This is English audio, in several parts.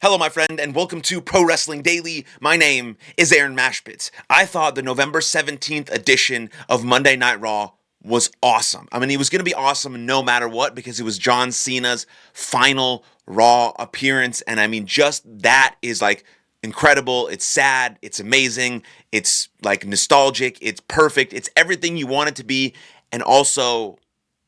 Hello, my friend, and welcome to Pro Wrestling Daily. My name is Aaron Machbitz. I thought the November 17th edition of Monday Night Raw was awesome. I mean, it was going to be awesome no matter what because it was John Cena's final Raw appearance, and I mean, just that is like incredible. It's sad. It's amazing. It's like nostalgic. It's perfect. It's everything you want it to be, and also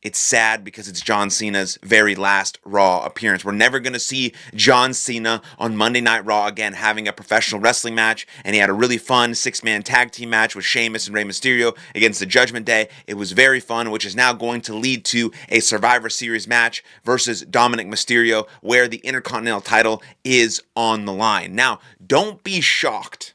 it's sad because it's John Cena's very last Raw appearance. We're never going to see John Cena on Monday Night Raw again having a professional wrestling match, and he had a really fun six-man tag team match with Sheamus and Rey Mysterio against the Judgment Day. It was very fun, which is now going to lead to a Survivor Series match versus Dominic Mysterio, where the Intercontinental title is on the line. Now, don't be shocked.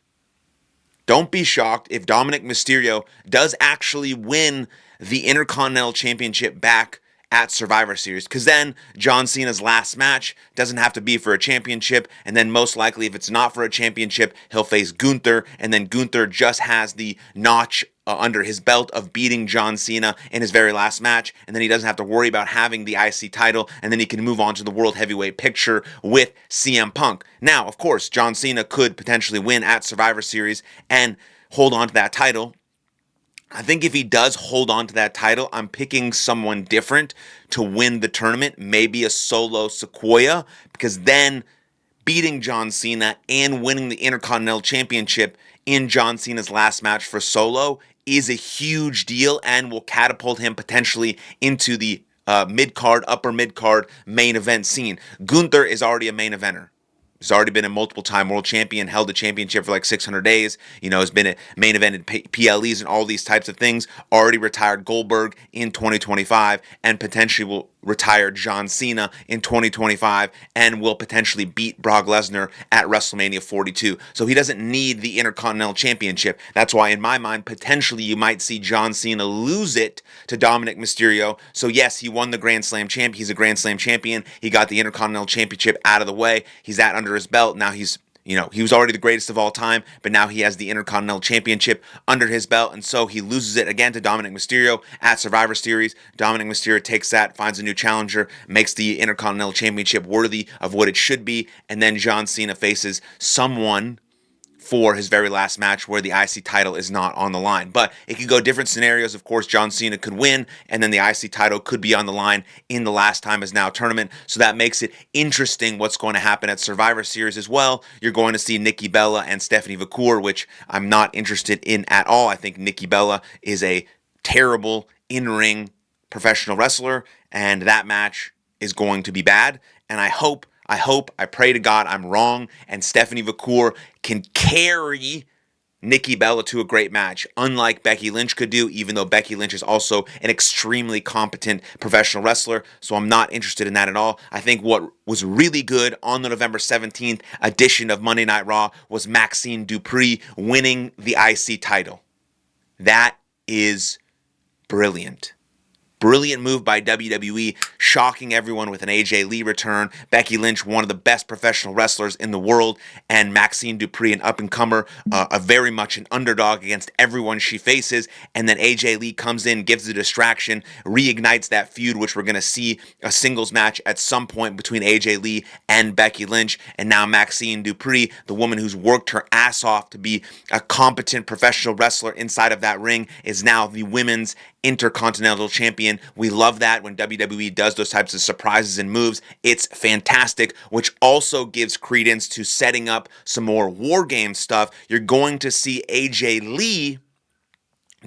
Don't be shocked if Dominic Mysterio does actually win the Intercontinental Championship back at Survivor Series, because then John Cena's last match doesn't have to be for a championship, and then most likely if it's not for a championship, he'll face Gunther, and then Gunther just has the notch under his belt of beating John Cena in his very last match, and then he doesn't have to worry about having the IC title, and then he can move on to the World Heavyweight picture with CM Punk. Now, of course, John Cena could potentially win at Survivor Series and hold on to that title. I think if he does hold on to that title, I'm picking someone different to win the tournament, maybe a Solo Sequoia, because then beating John Cena and winning the Intercontinental Championship in John Cena's last match for Solo is a huge deal and will catapult him potentially into the mid-card, upper mid-card main event scene. Gunther is already a main eventer. He's already been a multiple-time world champion, held the championship for like 600 days, has been a main event in PLEs and all these types of things, already retired Goldberg in 2025, and potentially will retire John Cena in 2025, and will potentially beat Brock Lesnar at WrestleMania 42. So he doesn't need the Intercontinental Championship. That's why, in my mind, potentially you might see John Cena lose it to Dominic Mysterio. So yes, he won the Grand Slam champ. He's a Grand Slam champion. He got the Intercontinental Championship out of the way. He's under his belt. Now he was already the greatest of all time, but now he has the Intercontinental Championship under his belt, and so he loses it again to Dominic Mysterio at Survivor Series. Dominic Mysterio takes that, finds a new challenger, makes the Intercontinental Championship worthy of what it should be, and then John Cena faces someone for his very last match where the IC title is not on the line. But it could go different scenarios. Of course, John Cena could win, and then the IC title could be on the line in the Last Time Is Now tournament. So that makes it interesting what's going to happen at Survivor Series as well. You're going to see Nikki Bella and Stephanie Vacour, which I'm not interested in at all. I think Nikki Bella is a terrible in-ring professional wrestler, and that match is going to be bad. And I pray to God I'm wrong, and Stephanie Vacour can carry Nikki Bella to a great match, unlike Becky Lynch could do, even though Becky Lynch is also an extremely competent professional wrestler, so I'm not interested in that at all. I think what was really good on the November 17th edition of Monday Night Raw was Maxine Dupree winning the IC title. That is brilliant. Brilliant move by WWE, shocking everyone with an AJ Lee return. Becky Lynch, one of the best professional wrestlers in the world, and Maxine Dupree, an up-and-comer, a very much an underdog against everyone she faces. And then AJ Lee comes in, gives the distraction, reignites that feud, which we're going to see a singles match at some point between AJ Lee and Becky Lynch. And now Maxine Dupree, the woman who's worked her ass off to be a competent professional wrestler inside of that ring, is now the women's Intercontinental Champion. We love that when WWE does those types of surprises and moves. It's fantastic, which also gives credence to setting up some more War Games stuff. You're going to see AJ Lee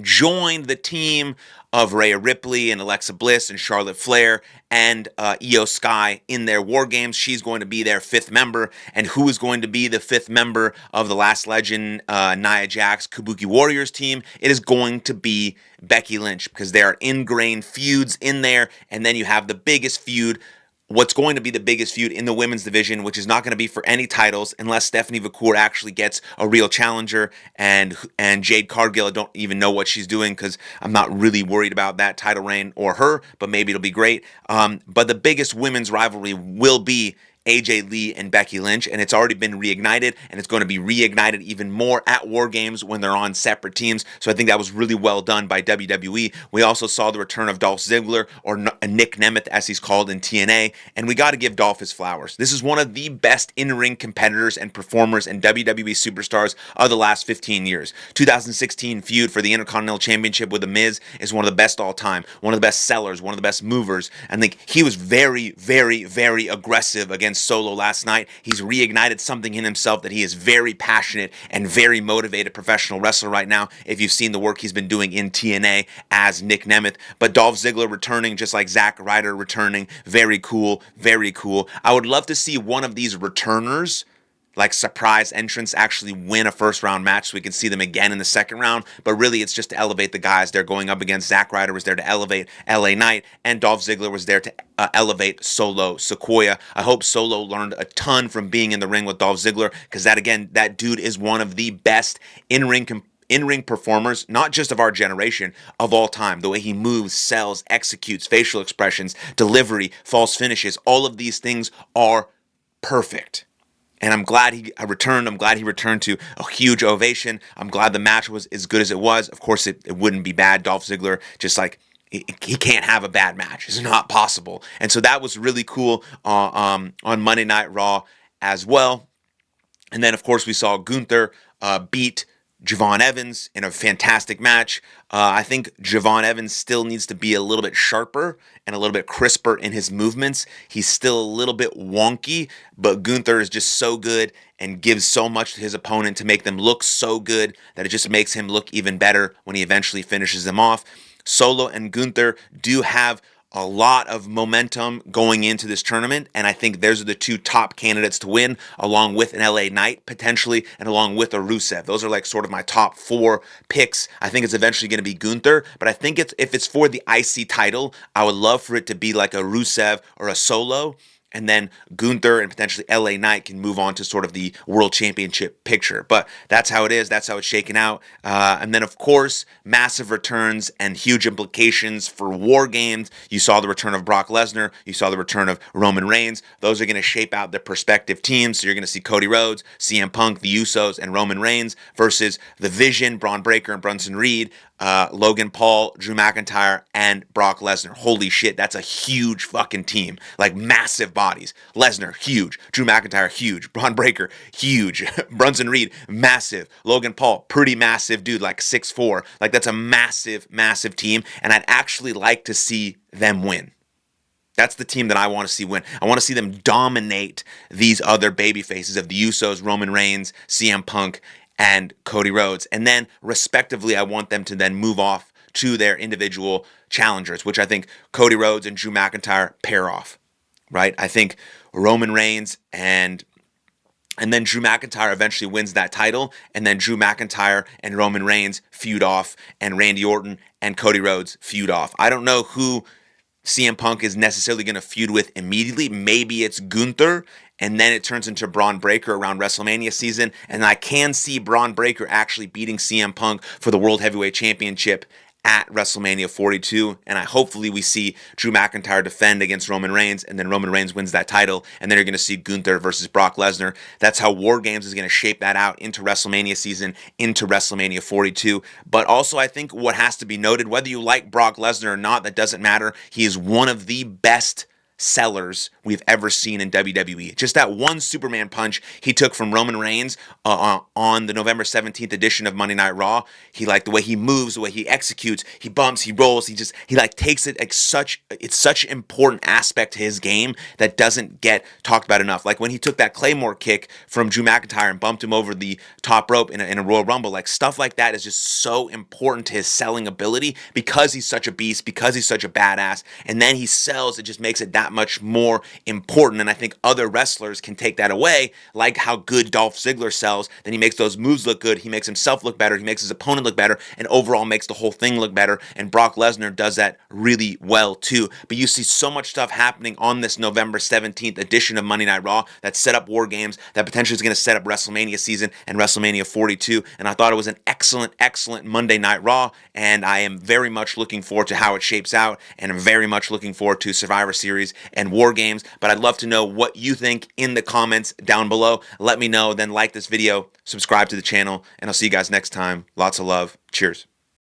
join the team of Rhea Ripley and Alexa Bliss and Charlotte Flair and Io Sky in their War Games. She's going to be their fifth member. And who is going to be the fifth member of the Last Legend, Nia Jax, Kabuki Warriors team? It is going to be Becky Lynch, because there are ingrained feuds in there. And then you have the biggest feud, what's going to be the biggest feud in the women's division, which is not going to be for any titles unless Stephanie Vacour actually gets a real challenger, and Jade Cargill, I don't even know what she's doing because I'm not really worried about that title reign or her, but maybe it'll be great. But the biggest women's rivalry will be AJ Lee and Becky Lynch, and it's already been reignited, and it's going to be reignited even more at War Games when they're on separate teams. So I think that was really well done by WWE. We also saw the return of Dolph Ziggler, or Nick Nemeth as he's called in TNA, and we got to give Dolph his flowers. This is one of the best in-ring competitors and performers and WWE superstars of the last 15 years. 2016 feud for the Intercontinental Championship with The Miz is one of the best all time, one of the best sellers, one of the best movers. I think he was very, very, very aggressive against Solo last night. He's reignited something in himself that he is very passionate and very motivated professional wrestler right now, if you've seen the work he's been doing in TNA as Nick Nemeth. But Dolph Ziggler returning, just like Zack Ryder returning, very cool, very cool. I would love to see one of these returners, like surprise entrants, actually win a first round match so we can see them again in the second round. But really, it's just to elevate the guys they're going up against. Zack Ryder was there to elevate LA Knight, and Dolph Ziggler was there to elevate Solo Sikoa. I hope Solo learned a ton from being in the ring with Dolph Ziggler, because that dude is one of the best in-ring performers, not just of our generation, of all time. The way he moves, sells, executes, facial expressions, delivery, false finishes, all of these things are perfect. And I'm glad he returned. I'm glad he returned to a huge ovation. I'm glad the match was as good as it was. Of course, it wouldn't be bad. Dolph Ziggler, just like, he can't have a bad match. It's not possible. And so that was really cool on Monday Night Raw as well. And then, of course, we saw Gunther beat Javon Evans in a fantastic match. I think Javon Evans still needs to be a little bit sharper and a little bit crisper in his movements. He's still a little bit wonky, but Gunther is just so good and gives so much to his opponent to make them look so good that it just makes him look even better when he eventually finishes them off. Solo and Gunther do have a lot of momentum going into this tournament, and I think those are the two top candidates to win, along with an LA Knight potentially, and along with a Rusev. Those are like sort of my top 4 picks. I think it's eventually going to be Gunther, but I think if it's for the IC title, I would love for it to be like a Rusev or a Solo, and then Gunther and potentially LA Knight can move on to sort of the world championship picture. But that's how it is. That's how it's shaken out. And then, of course, massive returns and huge implications for War Games. You saw the return of Brock Lesnar. You saw the return of Roman Reigns. Those are going to shape out the prospective teams. So you're going to see Cody Rhodes, CM Punk, the Usos, and Roman Reigns versus The Vision, Braun Breaker, and Brunson Reed, Logan Paul, Drew McIntyre, and Brock Lesnar. Holy shit, that's a huge fucking team. Like, massive bodies. Lesnar, huge. Drew McIntyre, huge. Braun Breaker, huge. Brunson Reed, massive. Logan Paul, pretty massive dude, like 6'4". Like, that's a massive, massive team, and I'd actually like to see them win. That's the team that I want to see win. I want to see them dominate these other baby faces of the Usos, Roman Reigns, CM Punk, and Cody Rhodes. And then, respectively, I want them to then move off to their individual challengers, which I think Cody Rhodes and Drew McIntyre pair off, right? I think Roman Reigns and then Drew McIntyre eventually wins that title, and then Drew McIntyre and Roman Reigns feud off, and Randy Orton and Cody Rhodes feud off. I don't know who CM Punk is necessarily going to feud with immediately. Maybe it's Gunther, and then it turns into Braun Breaker around WrestleMania season, and I can see Braun Breaker actually beating CM Punk for the World Heavyweight Championship at WrestleMania 42, and hopefully we see Drew McIntyre defend against Roman Reigns, and then Roman Reigns wins that title, and then you're going to see Gunther versus Brock Lesnar. That's how War Games is going to shape that out into WrestleMania season, into WrestleMania 42. But also, I think what has to be noted, whether you like Brock Lesnar or not, that doesn't matter. He is one of the best sellers we've ever seen in WWE. Just that one Superman punch he took from Roman Reigns on the November 17th edition of Monday Night Raw. He, like, the way he moves, the way he executes, he bumps, he rolls, he like takes it like it's such an important aspect to his game that doesn't get talked about enough. Like when he took that Claymore kick from Drew McIntyre and bumped him over the top rope in a Royal Rumble, like stuff like that is just so important to his selling ability because he's such a beast, because he's such a badass, and then he sells, it just makes it that much more important. And I think other wrestlers can take that away, like how good Dolph Ziggler sells. Then he makes those moves look good, he makes himself look better, he makes his opponent look better, and overall makes the whole thing look better. And Brock Lesnar does that really well too. But you see so much stuff happening on this November 17th edition of Monday Night Raw that set up War Games, that potentially is going to set up WrestleMania season and WrestleMania 42. And I thought it was an excellent Monday Night Raw, and I am very much looking forward to how it shapes out, and I'm very much looking forward to Survivor Series and war games. But I'd love to know what you think in the comments down below. Let me know, then like this video, subscribe to the channel, and I'll see you guys next time. Lots of love. Cheers.